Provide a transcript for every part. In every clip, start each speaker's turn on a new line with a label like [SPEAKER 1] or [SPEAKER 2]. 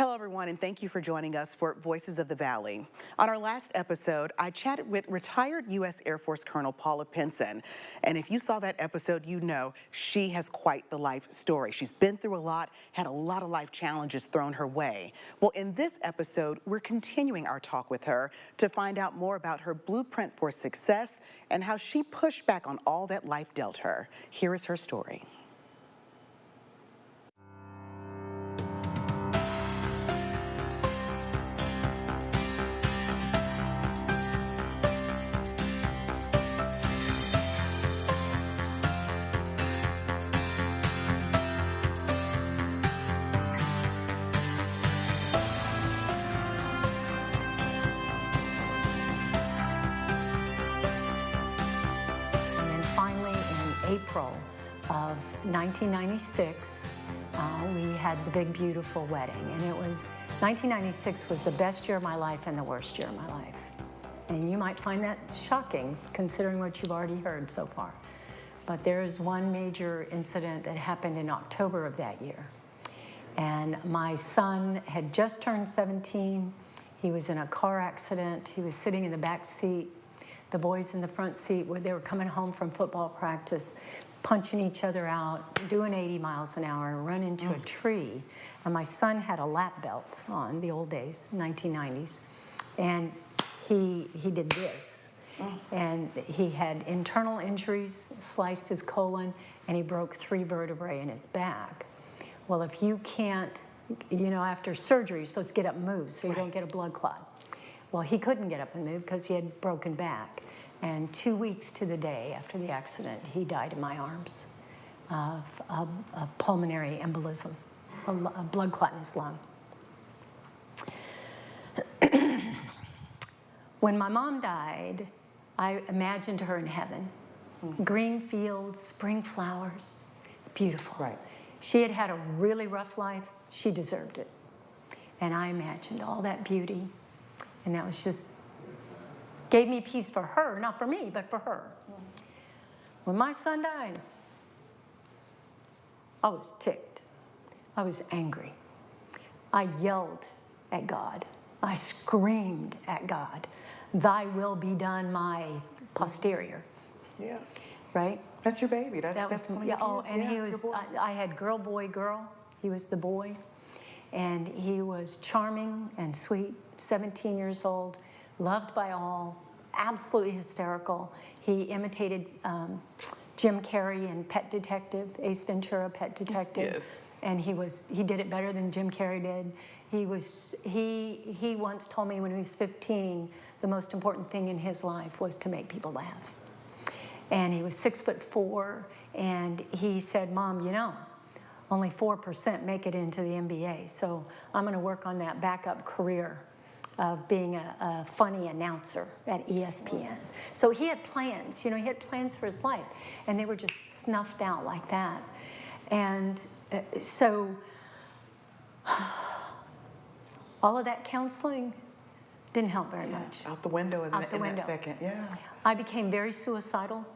[SPEAKER 1] Hello, everyone, and thank you for joining us for Voices of the Valley. On our last episode, I chatted with retired U.S. Air Force Colonel Paula Penson. And if you saw that episode, you know she has quite the life story. She's been through a lot, had a lot of life challenges thrown her way. Well, in this episode, we're continuing our talk with her to find out more about her blueprint for success and how she pushed back on all that life dealt her. Here is her story.
[SPEAKER 2] April of 1996, we had the big, beautiful wedding. And 1996 was the best year of my life and the worst year of my life. And you might find that shocking, considering what you've already heard so far. But there is one major incident that happened in October of that year. And my son had just turned 17. He was in a car accident. He was sitting in the back seat. The boys in the front seat, where they were coming home from football practice, punching each other out, doing 80 miles an hour, and run into a tree. And my son had a lap belt on, the old days, 1990s. And he did this. And he had internal injuries, sliced his colon, and he broke 3 vertebrae in his back. Well, if you can't, after surgery, you're supposed to get up and move so you don't get a blood clot. Well, he couldn't get up and move because he had broken back. And 2 weeks to the day after the accident, he died in my arms of a pulmonary embolism, a blood clot in his lung. When my mom died, I imagined her in heaven. Green fields, spring flowers, beautiful.
[SPEAKER 1] Right.
[SPEAKER 2] She had had a really rough life. She deserved it. And I imagined all that beauty. And that was just, gave me peace for her, not for me, but for her. When my son died, I was ticked. I was angry. I yelled at God. I screamed at God. Thy will be done, my posterior.
[SPEAKER 1] Yeah.
[SPEAKER 2] Right?
[SPEAKER 1] That's your baby. That's one of your kids.
[SPEAKER 2] And
[SPEAKER 1] yeah,
[SPEAKER 2] he was, I had girl, boy, girl. He was the boy. And he was charming and sweet, 17 years old, loved by all, absolutely hysterical. He imitated Jim Carrey in Pet Detective, Ace Ventura, Pet Detective.
[SPEAKER 1] Yes.
[SPEAKER 2] And he did it better than Jim Carrey did. He once told me when he was 15, the most important thing in his life was to make people laugh. And he was 6'4", and he said, "Mom, only 4% make it into the NBA, so I'm going to work on that backup career of being a funny announcer at ESPN." So he had plans, he had plans for his life, and they were just snuffed out like that. And so all of that counseling didn't help very much.
[SPEAKER 1] Out the window in that second, yeah.
[SPEAKER 2] I became very suicidal.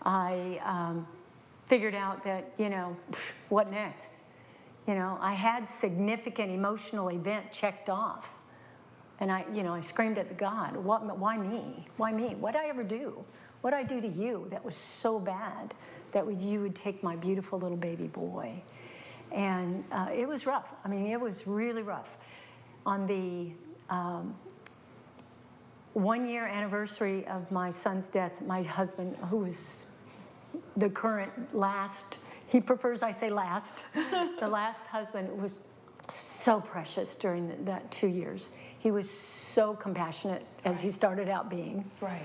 [SPEAKER 2] I figured out that, what next? I had significant emotional event checked off. And I screamed at the God, why me? Why me? What did I ever do? What did I do to you that was so bad that you would take my beautiful little baby boy? And it was rough. I mean, it was really rough. On the 1-year anniversary of my son's death, my husband, who was the current last, he prefers I say last, the last husband was so precious during that 2 years. He was so compassionate as he started out being.
[SPEAKER 1] Right.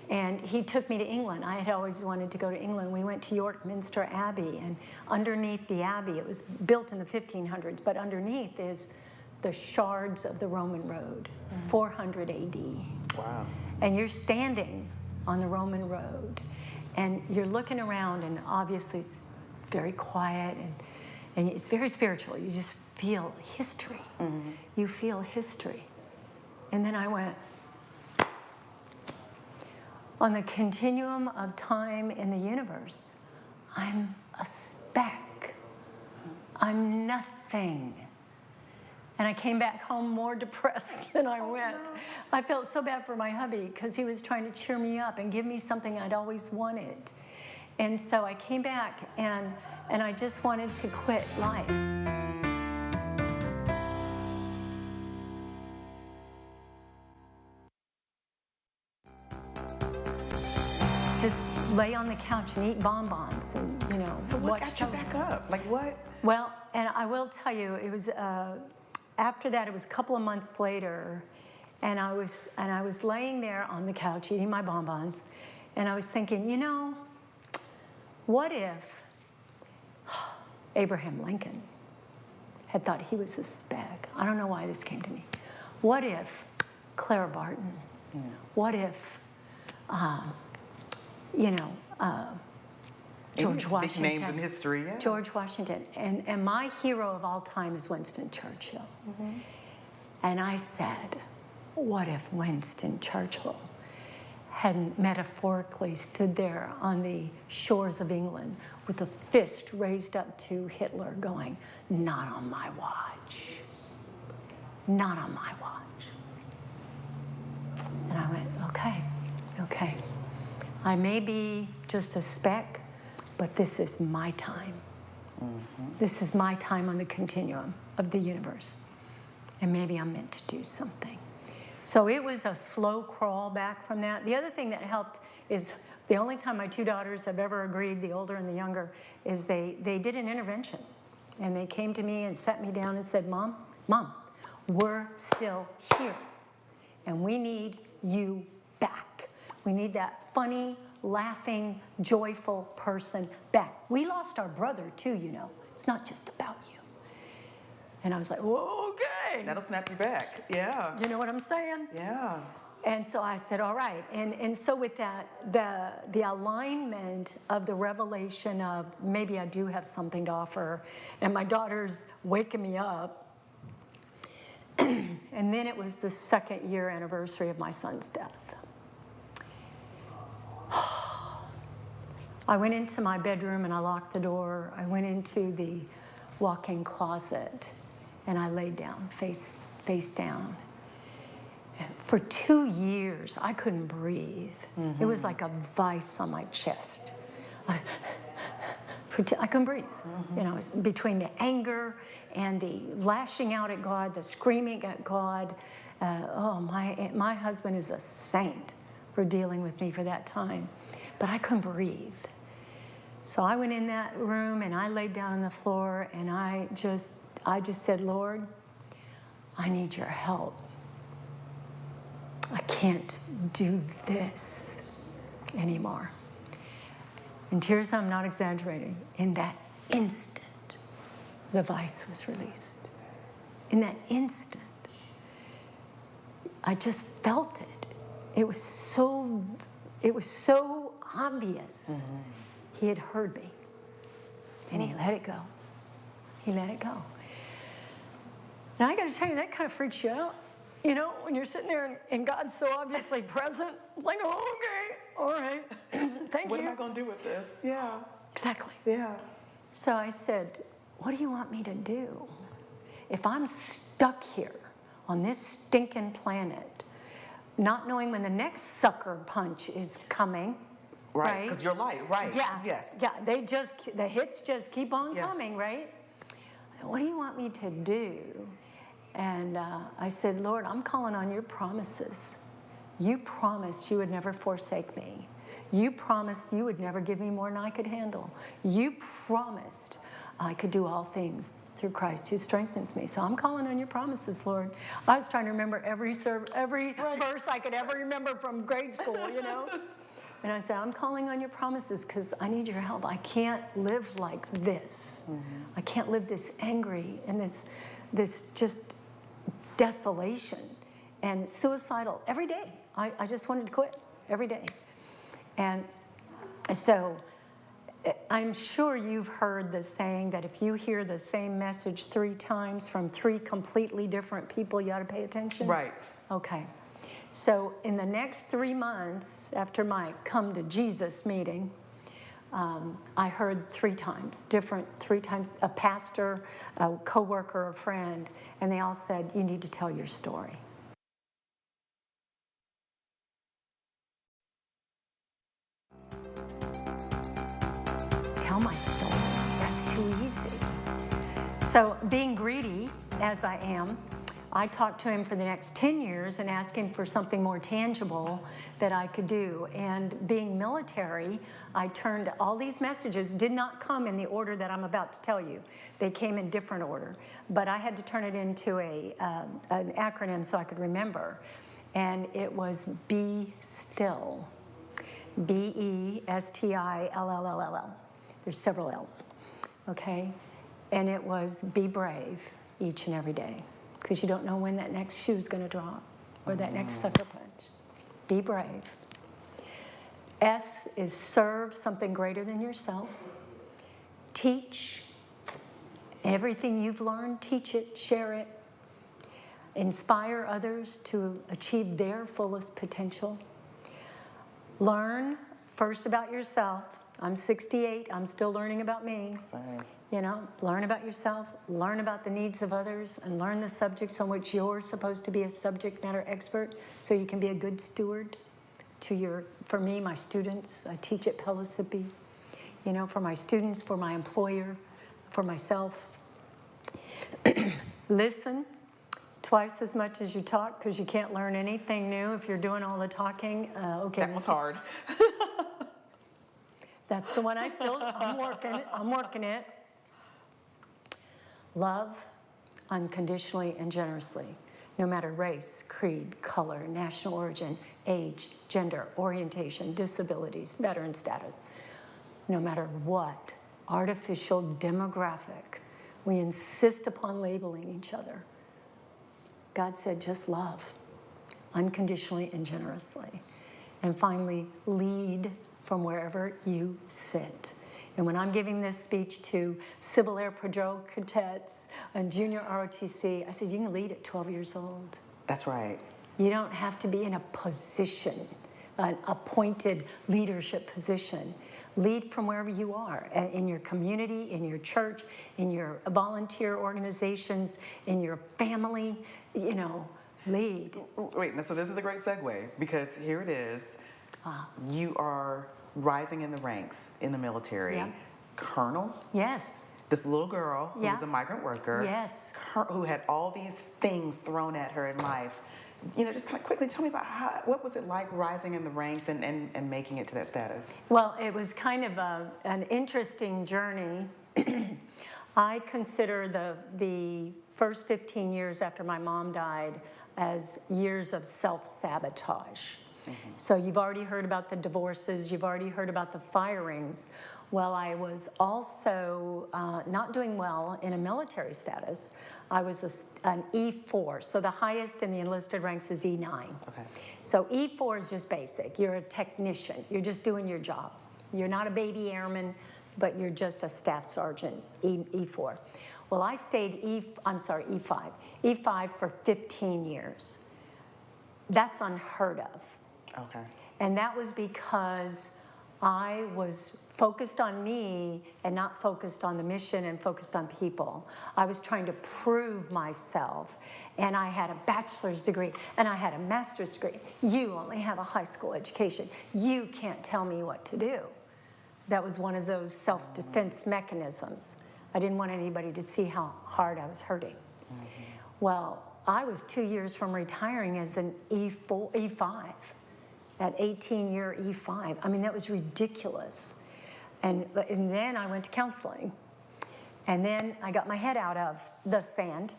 [SPEAKER 2] And he took me to England. I had always wanted to go to England. We went to York Minster Abbey, and underneath the abbey, it was built in the 1500s, but underneath is the shards of the Roman road, 400 AD.
[SPEAKER 1] Wow.
[SPEAKER 2] And you're standing on the Roman road, and you're looking around, and obviously it's very quiet, and it's very spiritual. You just feel history. You feel history. And then I went, on the continuum of time in the universe, I'm a speck. I'm nothing. And I came back home more depressed than I went.
[SPEAKER 1] No.
[SPEAKER 2] I felt so bad for my hubby because he was trying to cheer me up and give me something I'd always wanted. And so I came back and I just wanted to quit life. Just lay on the couch and eat bonbons and, you know,
[SPEAKER 1] So what
[SPEAKER 2] watch
[SPEAKER 1] got you back up? Like what?
[SPEAKER 2] Well, and I will tell you, it was after that. It was a couple of months later, and I was laying there on the couch eating my bonbons, and I was thinking, you know, what if Abraham Lincoln had thought he was a spag? I don't know why this came to me. What if Clara Barton? Yeah. What if, you know, George Washington.
[SPEAKER 1] Big names in history, yeah.
[SPEAKER 2] George Washington. And my hero of all time is Winston Churchill. Mm-hmm. And I said, what if Winston Churchill had metaphorically stood there on the shores of England with a fist raised up to Hitler going, not on my watch. Not on my watch. And I went, okay. I may be just a speck, but this is my time. Mm-hmm. This is my time on the continuum of the universe. And maybe I'm meant to do something. So it was a slow crawl back from that. The other thing that helped is the only time my two daughters have ever agreed, the older and the younger, is they did an intervention. And they came to me and sat me down and said, Mom, we're still here. And we need you back. We need that funny, laughing, joyful person back. We lost our brother too, you know. It's not just about you. And I was like, whoa, okay.
[SPEAKER 1] That'll snap you back, yeah.
[SPEAKER 2] You know what I'm saying?
[SPEAKER 1] Yeah.
[SPEAKER 2] And so I said, all right. And so with that, the alignment of the revelation of maybe I do have something to offer, and my daughter's waking me up. And then it was the 2nd year anniversary of my son's death. I went into my bedroom and I locked the door. I went into the walk-in closet and I laid down, face down. And for 2 years, I couldn't breathe. Mm-hmm. It was like a vice on my chest. I couldn't breathe. Mm-hmm. You know, it was between the anger and the lashing out at God, the screaming at God. My husband is a saint for dealing with me for that time. But I couldn't breathe. So I went in that room and I laid down on the floor and I just said, Lord, I need your help. I can't do this anymore. And Tearsa, I'm not exaggerating. In that instant, the vice was released. In that instant, I just felt it. It was so obvious. Mm-hmm. He had heard me. And he let it go. He let it go. Now I got to tell you, that kind of freaks you out. You know, when you're sitting there and God's so obviously present, it's like, oh, okay, all right, thank you.
[SPEAKER 1] What am I going to do with this? Yeah.
[SPEAKER 2] Exactly.
[SPEAKER 1] Yeah.
[SPEAKER 2] So I said, what do you want me to do? If I'm stuck here on this stinking planet, not knowing when the next sucker punch is coming,
[SPEAKER 1] right? Because you're light, right?
[SPEAKER 2] Yeah.
[SPEAKER 1] Yes.
[SPEAKER 2] Yeah. The hits just keep on coming, right? What do you want me to do? And I said, Lord, I'm calling on your promises. You promised you would never forsake me. You promised you would never give me more than I could handle. You promised I could do all things through Christ who strengthens me. So I'm calling on your promises, Lord. I was trying to remember every verse I could ever remember from grade school, you know. And I said, I'm calling on your promises because I need your help. I can't live like this. Mm-hmm. I can't live this angry and this just desolation and suicidal every day. I just wanted to quit every day. And so I'm sure you've heard the saying that if you hear the same message 3 times from 3 completely different people, you ought to pay attention.
[SPEAKER 1] Right.
[SPEAKER 2] Okay. So in the next 3 months after my Come to Jesus meeting, I heard three times, a pastor, a coworker, a friend, and they all said, you need to tell your story. Tell my story, that's too easy. So being greedy, as I am, I talked to him for the next 10 years and asked him for something more tangible that I could do. And being military, I turned all these messages, did not come in the order that I'm about to tell you. They came in different order. But I had to turn it into an acronym so I could remember. And it was Be Still. B-E-S-T-I-L-L-L-L-L. There's several L's, okay? And it was be brave each and every day, because you don't know when that next shoe's going to drop or that next sucker punch. Be brave. S is serve something greater than yourself. Teach. Everything you've learned, teach it, share it. Inspire others to achieve their fullest potential. Learn first about yourself. I'm 68, I'm still learning about me.
[SPEAKER 1] Same.
[SPEAKER 2] You know, learn about yourself, learn about the needs of others, and learn the subjects on which you're supposed to be a subject matter expert so you can be a good steward to for me, my students. I teach at Pellissippi, you know, for my students, for my employer, for myself. Listen twice as much as you talk, because you can't learn anything new if you're doing all the talking. Okay,
[SPEAKER 1] that was hard.
[SPEAKER 2] That's the one I'm working it. Love unconditionally and generously, no matter race, creed, color, national origin, age, gender, orientation, disabilities, veteran status. No matter what artificial demographic, we insist upon labeling each other. God said, just love unconditionally and generously. And finally, lead from wherever you sit. And when I'm giving this speech to Civil Air Patrol cadets and junior ROTC, I said, you can lead at 12 years old.
[SPEAKER 1] That's right.
[SPEAKER 2] You don't have to be in a position, an appointed leadership position. Lead from wherever you are, in your community, in your church, in your volunteer organizations, in your family, you know, lead.
[SPEAKER 1] Wait, so this is a great segue, because here it is. You are rising in the ranks in the military.
[SPEAKER 2] Yeah.
[SPEAKER 1] Colonel.
[SPEAKER 2] Yes.
[SPEAKER 1] This little girl who
[SPEAKER 2] Yeah.
[SPEAKER 1] was a migrant worker.
[SPEAKER 2] Yes.
[SPEAKER 1] Who had all these things thrown at her in life. You know, just kind of quickly tell me about what was it like rising in the ranks and making it to that status?
[SPEAKER 2] Well, it was kind of an interesting journey. I consider the first 15 years after my mom died as years of self-sabotage. So you've already heard about the divorces, you've already heard about the firings. Well, I was also not doing well in a military status. I was an E4, so the highest in the enlisted ranks is E9.
[SPEAKER 1] Okay.
[SPEAKER 2] So E4 is just basic. You're a technician. You're just doing your job. You're not a baby airman, but you're just a staff sergeant, E4. Well, I stayed E5 for 15 years. That's unheard of.
[SPEAKER 1] Okay.
[SPEAKER 2] And that was because I was focused on me and not focused on the mission and focused on people. I was trying to prove myself. And I had a bachelor's degree and I had a master's degree. You only have a high school education. You can't tell me what to do. That was one of those self-defense mechanisms. I didn't want anybody to see how hard I was hurting. Well, I was 2 years from retiring as an E5. At 18-year E5. I mean, that was ridiculous. And then I went to counseling. And then I got my head out of the sand.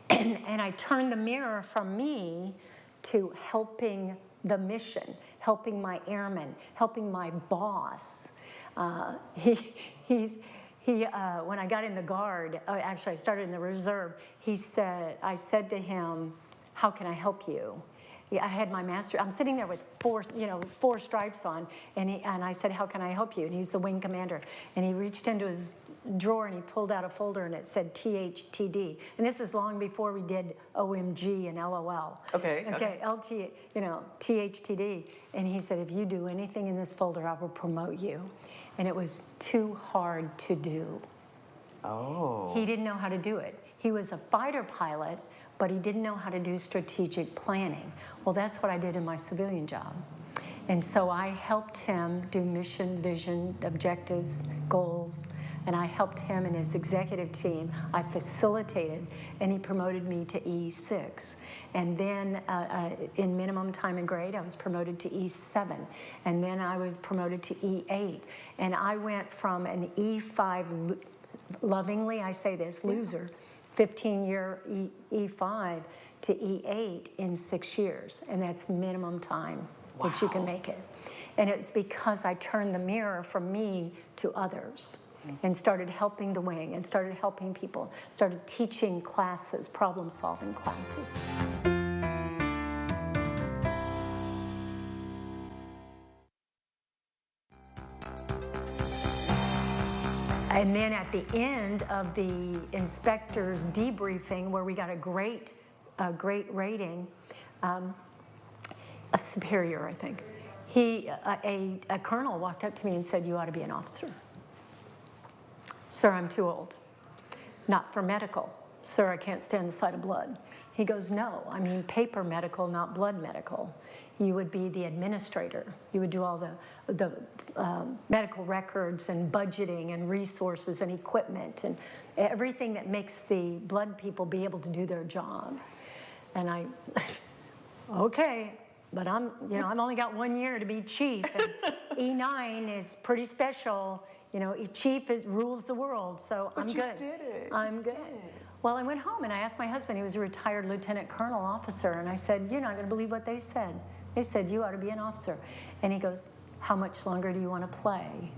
[SPEAKER 2] And I turned the mirror from me to helping the mission, helping my airmen, helping my boss. When I got in the Guard, actually I started in the reserve, I said to him, how can I help you? I had my master. I'm sitting there with four stripes on, and I said, "How can I help you?" And he's the wing commander, and he reached into his drawer and he pulled out a folder and it said THTD. And this is long before we did OMG and LOL.
[SPEAKER 1] Okay.
[SPEAKER 2] LT, THTD. And he said, "If you do anything in this folder, I will promote you." And it was too hard to do.
[SPEAKER 1] Oh.
[SPEAKER 2] He didn't know how to do it. He was a fighter pilot, but he didn't know how to do strategic planning. Well, that's what I did in my civilian job. And so I helped him do mission, vision, objectives, goals, and I helped him and his executive team. I facilitated, and he promoted me to E6. And then in minimum time and grade, I was promoted to E7. And then I was promoted to E8. And I went from an E5, lovingly I say this, loser, 15-year E5 to E8 in 6 years. And that's minimum time that you can make it. And it's because I turned the mirror from me to others and started helping the wing and started helping people, started teaching classes, problem-solving classes. And then at the end of the inspector's debriefing, where we got a great rating, a superior, I think, a colonel walked up to me and said, "You ought to be an officer." "Sir, I'm too old." "Not for medical." "Sir, I can't stand the sight of blood." He goes, "No, I mean paper medical, not blood medical. You would be the administrator. You would do all the medical records and budgeting and resources and equipment and everything that makes the blood people be able to do their jobs." And I, okay, but I've only got 1 year to be chief, and E9 is pretty special. Chief rules the world, so I'm good.
[SPEAKER 1] But you did it.
[SPEAKER 2] I'm good. Well, I went home and I asked my husband, he was a retired lieutenant colonel officer, and I said, "You're not going to believe what they said. They said, you ought to be an officer." And he goes, "How much longer do you want to play?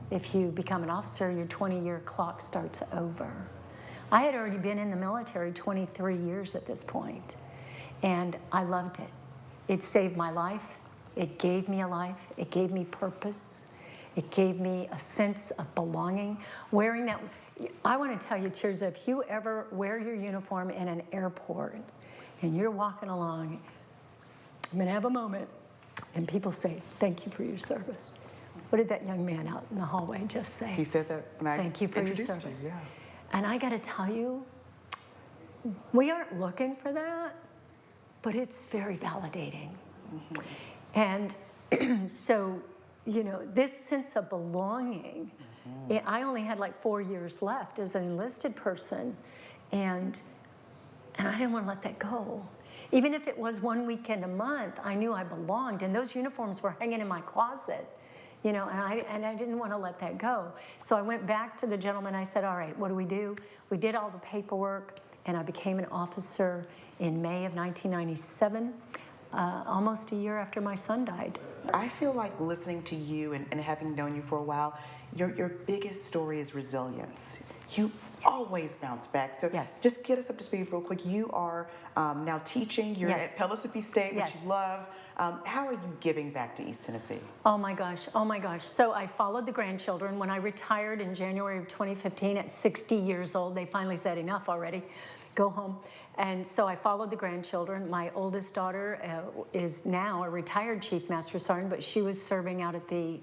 [SPEAKER 2] If you become an officer, your 20-year clock starts over." I had already been in the military 23 years at this point, and I loved it. It saved my life. It gave me a life. It gave me purpose. It gave me a sense of belonging. Wearing that, I want to tell you, Tearsa, if you ever wear your uniform in an airport and you're walking along, I'm going to have a moment, and people say, "Thank you for your service." What did that young man out in the hallway just say?
[SPEAKER 1] He said that when I
[SPEAKER 2] "Thank you for your
[SPEAKER 1] introduced
[SPEAKER 2] service."
[SPEAKER 1] you, yeah.
[SPEAKER 2] And I got to tell you, we aren't looking for that, but it's very validating. And so, this sense of belonging, I only had like 4 years left as an enlisted person, and I didn't want to let that go. Even if it was 1 weekend a month, I knew I belonged, and those uniforms were hanging in my closet, and I didn't want to let that go. So I went back to the gentleman. I said, "All right, what do we do?" We did all the paperwork, and I became an officer in May of 1997, almost a year after my son died.
[SPEAKER 1] I feel like listening to you and having known you for a while, your biggest story is resilience. You always bounce back. So just get us up to speed real quick. You are now teaching. You're at Pellissippi State, which you love. How are you giving back to East Tennessee?
[SPEAKER 2] Oh my gosh, oh my gosh. So I followed the grandchildren. When I retired in January of 2015 at 60 years old, they finally said, "Enough already, go home." And so I followed the grandchildren. My oldest daughter is now a retired Chief Master Sergeant, but she was serving out at the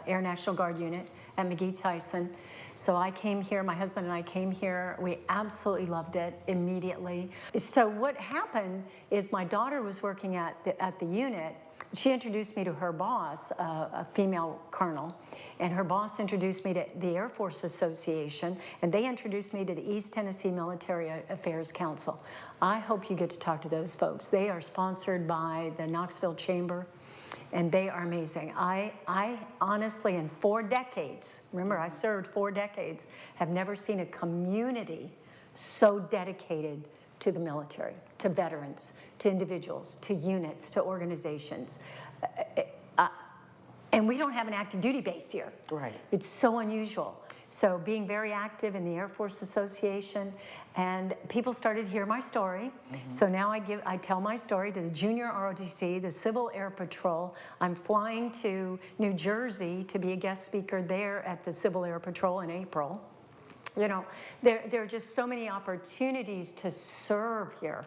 [SPEAKER 2] Air National Guard unit at McGee-Tyson. So I came here, my husband and I came here. We absolutely loved it immediately. So what happened is my daughter was working at the unit. She introduced me to her boss, a female colonel, and her boss introduced me to the Air Force Association, and they introduced me to the East Tennessee Military Affairs Council. I hope you get to talk to those folks. They are sponsored by the Knoxville Chamber, and they are amazing. I honestly, in 4 decades, remember I served 4 decades, have never seen a community so dedicated to the military, to veterans, to individuals, to units, to organizations. And we don't have an active duty base here.
[SPEAKER 1] Right.
[SPEAKER 2] It's so unusual. So being very active in the Air Force Association, and people started to hear my story. So now I tell my story to the junior ROTC, the Civil Air Patrol. I'm flying to New Jersey to be a guest speaker there at the Civil Air Patrol in April. You know, there are just so many opportunities to serve here.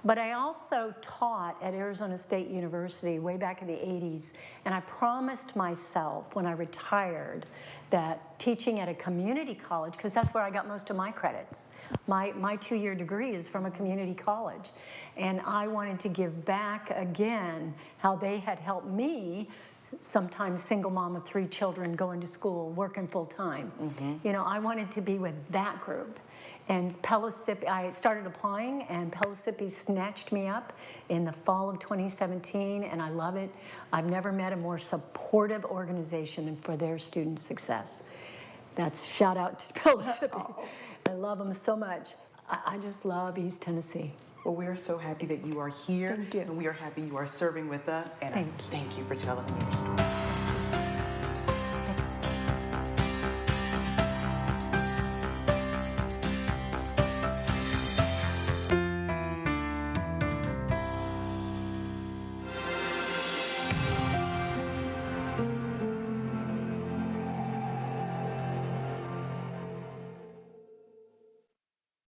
[SPEAKER 2] But I also taught at Arizona State University way back in the 80s, and I promised myself when I retired that teaching at a community college, because that's where I got most of my credits. My 2-year degree is from a community college. And I wanted to give back again how they had helped me, sometimes single mom of 3 children, going to school, working full time. You know, I wanted to be with that group. And I started applying, and Pellissippi snatched me up in the fall of 2017, and I love it. I've never met a more supportive organization for their student success. That's shout out to Pellissippi. I love them so much. I just love East Tennessee.
[SPEAKER 1] Well, we are so happy that you are here.
[SPEAKER 2] Thank you.
[SPEAKER 1] And we are happy you are serving with us. And
[SPEAKER 2] Thank you.
[SPEAKER 1] Thank you for telling me your story.